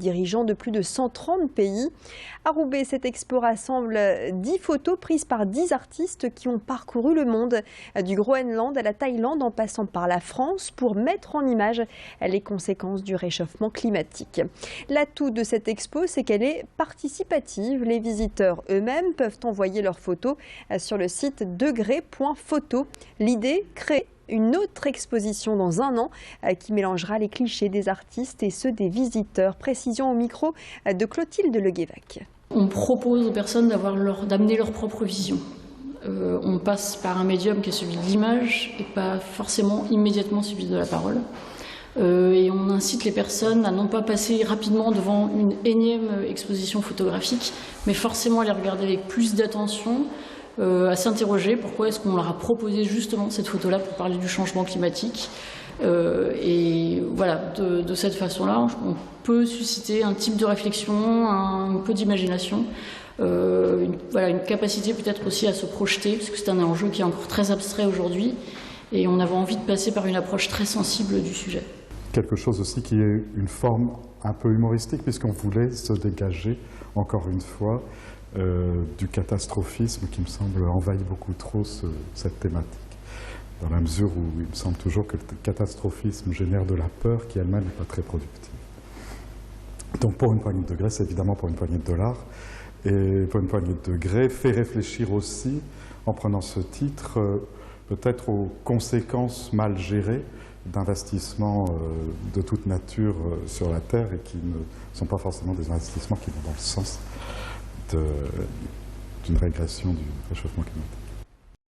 Dirigeants de plus de 130 pays. À Roubaix, cette expo rassemble 10 photos prises par 10 artistes qui ont parcouru le monde, du Groenland à la Thaïlande en passant par la France, pour mettre en image les conséquences du réchauffement climatique. L'atout de cette expo, c'est qu'elle est participative. Les visiteurs eux-mêmes peuvent envoyer leurs photos sur le site degré.photo. L'idée, créer une autre exposition dans un an qui mélangera les clichés des artistes et ceux des visiteurs. Précision au micro de Clotilde Leguévac. On propose aux personnes d'amener leur propre vision. On passe par un médium qui est celui de l'image et pas forcément immédiatement celui de la parole. Et on incite les personnes à non pas passer rapidement devant une énième exposition photographique, mais forcément à les regarder avec plus d'attention, à s'interroger pourquoi est-ce qu'on leur a proposé justement cette photo-là pour parler du changement climatique. Et voilà, de cette façon-là, on peut susciter un type de réflexion, un peu d'imagination, une capacité peut-être aussi à se projeter, parce que c'est un enjeu qui est encore très abstrait aujourd'hui, et on avait envie de passer par une approche très sensible du sujet. Quelque chose aussi qui est une forme un peu humoristique, puisqu'on voulait se dégager, encore une fois, du catastrophisme qui me semble envahir beaucoup trop cette thématique. Dans la mesure où il me semble toujours que le catastrophisme génère de la peur qui elle-même n'est pas très productive. Donc pour une poignée de degrés, c'est évidemment pour une poignée de dollars. Et pour une poignée de degrés, fait réfléchir aussi, en prenant ce titre, peut-être aux conséquences mal gérées d'investissements de toute nature sur la Terre et qui ne sont pas forcément des investissements qui vont dans le sens d'une régression du réchauffement climatique.